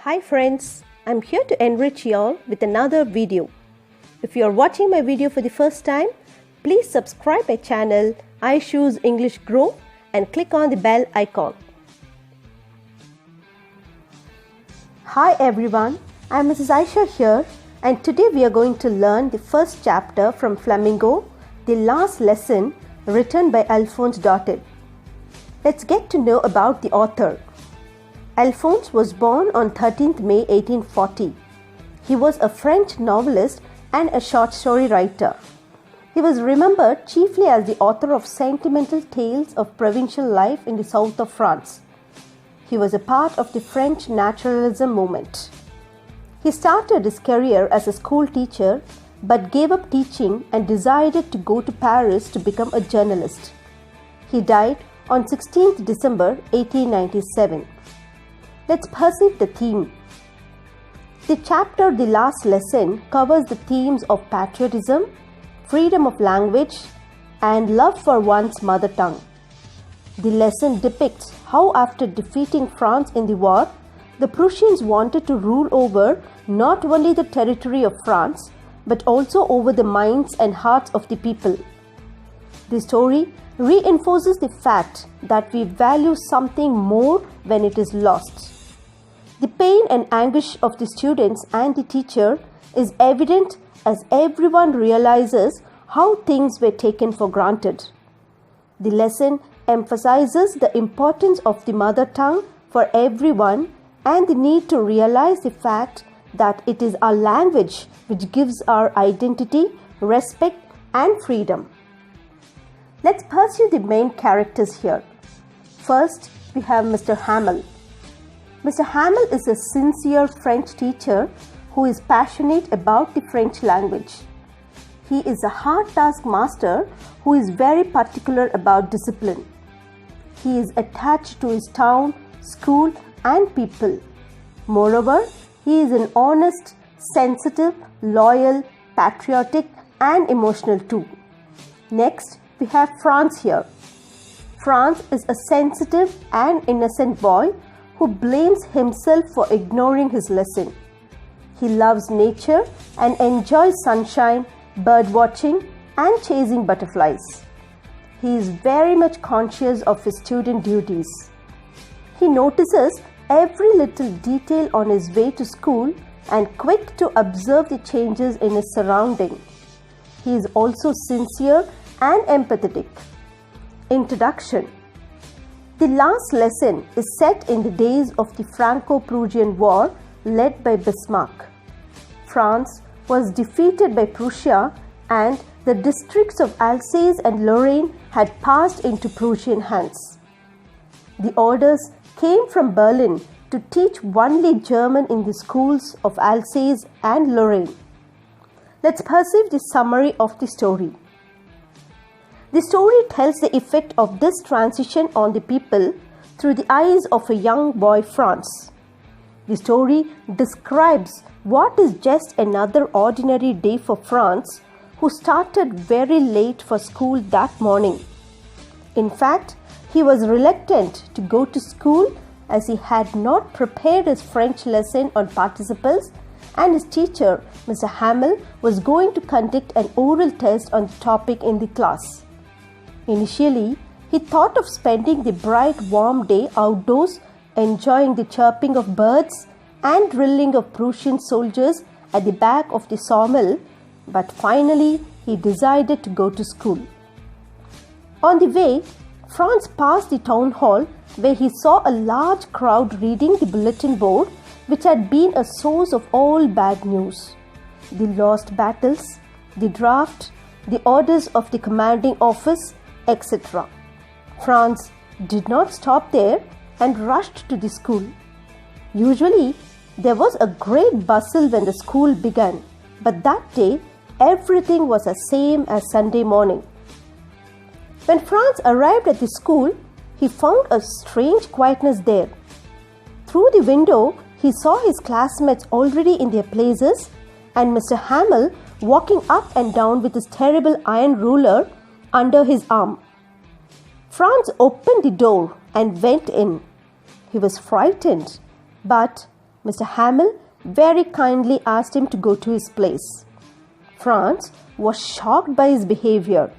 Hi friends, I'm here to enrich you all with another video. If you are watching my video for the first time, please subscribe my channel I Choose English Grow and click on the bell icon. Hi everyone, I'm Mrs. Aisha here and today we are going to learn the first chapter from Flamingo, the last lesson written by Alphonse Daudet. Let's get to know about the author. Alphonse was born on 13th May 1840. He was a French novelist and a short story writer. He was remembered chiefly as the author of sentimental tales of provincial life in the south of France. He was a part of the French naturalism movement. He started his career as a school teacher but gave up teaching and decided to go to Paris to become a journalist. He died on 16th December 1897. Let's perceive the theme. The chapter The Last Lesson covers the themes of patriotism, freedom of language, and love for one's mother tongue. The lesson depicts how after defeating France in the war, the Prussians wanted to rule over not only the territory of France, but also over the minds and hearts of the people. The story reinforces the fact that we value something more when it is lost. The pain and anguish of the students and the teacher is evident as everyone realizes how things were taken for granted. The lesson emphasizes the importance of the mother tongue for everyone and the need to realize the fact that it is our language which gives our identity, respect, and freedom. Let's pursue the main characters here. First, we have Mr. Hamel. Mr. Hamel is a sincere French teacher who is passionate about the French language. He is a hard taskmaster who is very particular about discipline. He is attached to his town, school, and people. Moreover, he is an honest, sensitive, loyal, patriotic, and emotional too. Next, we have Franz here. Franz is a sensitive and innocent boy who blames himself for ignoring his lesson. He loves nature and enjoys sunshine, bird watching, and chasing butterflies. He is very much conscious of his student duties. He notices every little detail on his way to school and quick to observe the changes in his surrounding. He is also sincere and empathetic. Introduction. The last lesson is set in the days of the Franco-Prussian War led by Bismarck. France was defeated by Prussia and the districts of Alsace and Lorraine had passed into Prussian hands. The orders came from Berlin to teach only German in the schools of Alsace and Lorraine. Let's perceive the summary of the story. The story tells the effect of this transition on the people through the eyes of a young boy, Franz. The story describes what is just another ordinary day for Franz, who started very late for school that morning. In fact, he was reluctant to go to school as he had not prepared his French lesson on participles and his teacher, Mr. Hamel, was going to conduct an oral test on the topic in the class. Initially, he thought of spending the bright warm day outdoors, enjoying the chirping of birds and drilling of Prussian soldiers at the back of the sawmill, but finally he decided to go to school. On the way, Franz passed the town hall where he saw a large crowd reading the bulletin board which had been a source of all bad news. The lost battles, the draft, the orders of the commanding office, etc. Franz did not stop there and rushed to the school. Usually, there was a great bustle when the school began, but that day, everything was the same as Sunday morning. When Franz arrived at the school, he found a strange quietness there. Through the window, he saw his classmates already in their places and Mr. Hamel walking up and down with his terrible iron ruler under his arm. Franz opened the door and went in. He was frightened, but Mr. Hamel very kindly asked him to go to his place. Franz was shocked by his behavior.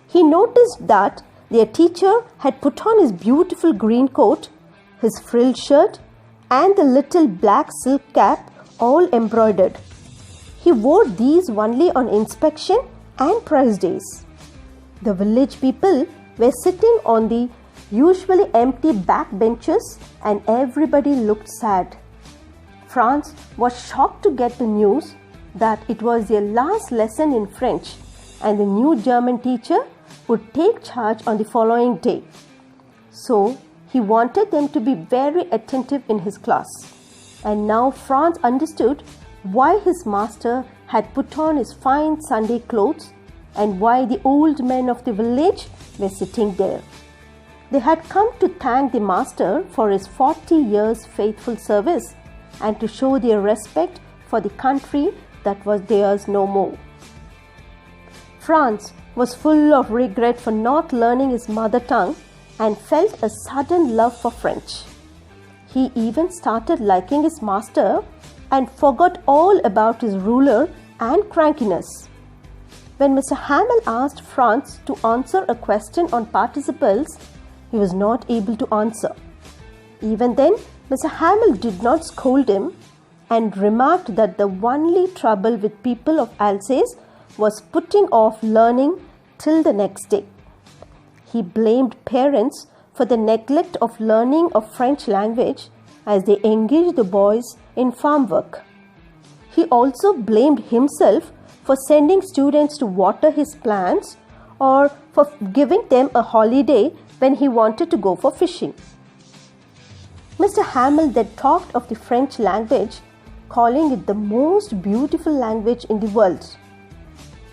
He noticed that their teacher had put on his beautiful green coat, his frilled shirt, and the little black silk cap all embroidered. He wore these only on inspection and prize days. The village people were sitting on the usually empty back benches and everybody looked sad. Franz was shocked to get the news that it was their last lesson in French and the new German teacher would take charge on the following day. So he wanted them to be very attentive in his class. And now Franz understood why his master had put on his fine Sunday clothes and why the old men of the village were sitting there. They had come to thank the master for his 40 years faithful service and to show their respect for the country that was theirs no more. Franz was full of regret for not learning his mother tongue and felt a sudden love for French. He even started liking his master and forgot all about his ruler and crankiness. When Mr. Hamel asked Franz to answer a question on participles, he was not able to answer. Even then, Mr. Hamel did not scold him and remarked that the only trouble with people of Alsace was putting off learning till the next day. He blamed parents for the neglect of learning of French language as they engaged the boys in farm work. He also blamed himself for sending students to water his plants or for giving them a holiday when he wanted to go for fishing. Mr. Hamel then talked of the French language, calling it the most beautiful language in the world.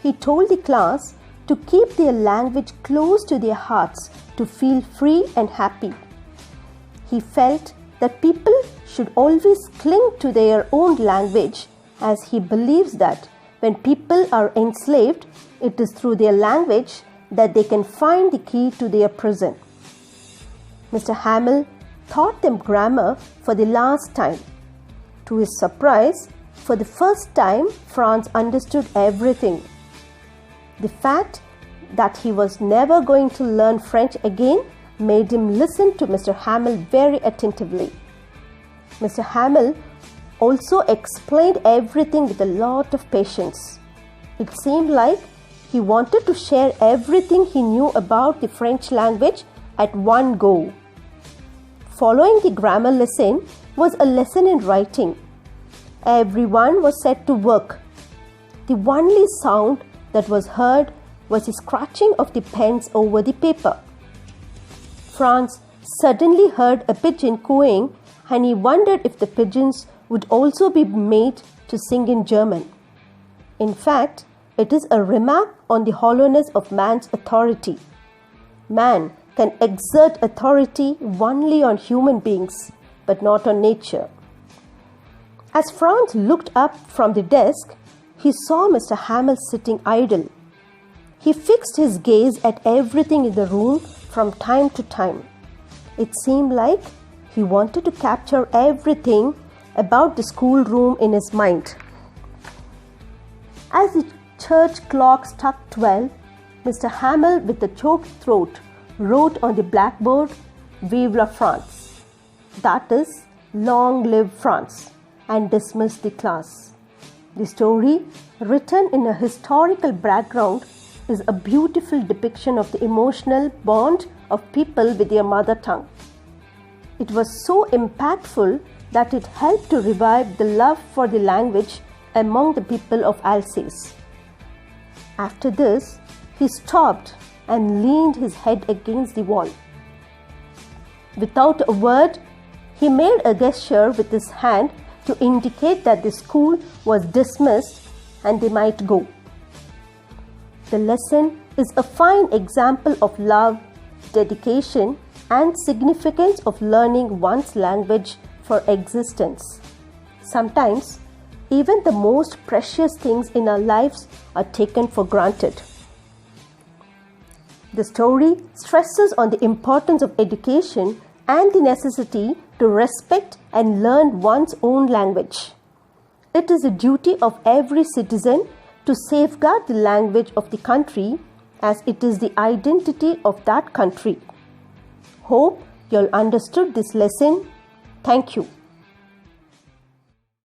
He told the class to keep their language close to their hearts to feel free and happy. He felt that people should always cling to their own language, as he believes that when people are enslaved, it is through their language that they can find the key to their prison. Mr. Hamel taught them grammar for the last time. To his surprise, for the first time, Franz understood everything. The fact that he was never going to learn French again made him listen to Mr. Hamel very attentively. Mr. Hamel also explained everything with a lot of patience. It seemed like he wanted to share everything he knew about the French language at one go. Following the grammar lesson was a lesson in writing. Everyone was set to work. The only sound that was heard was the scratching of the pens over the paper. Franz suddenly heard a pigeon cooing and he wondered if the pigeons would also be made to sing in German. In fact, it is a remark on the hollowness of man's authority. Man can exert authority only on human beings, but not on nature. As Franz looked up from the desk, he saw Mr. Hamel sitting idle. He fixed his gaze at everything in the room from time to time. It seemed like he wanted to capture everything about the schoolroom in his mind. As the church clock struck 12, Mr. Hamel, with a choked throat, wrote on the blackboard, "Vive la France," that is, "Long live France," and dismissed the class. The story, written in a historical background, is a beautiful depiction of the emotional bond of people with their mother tongue. It was so impactful that it helped to revive the love for the language among the people of Alsace. After this, he stopped and leaned his head against the wall. Without a word, he made a gesture with his hand to indicate that the school was dismissed and they might go. The lesson is a fine example of love, dedication, and significance of learning one's language for existence. Sometimes, even the most precious things in our lives are taken for granted. The story stresses on the importance of education and the necessity to respect and learn one's own language. It is a duty of every citizen to safeguard the language of the country, as it is the identity of that country. Hope you all understood this lesson. Thank you.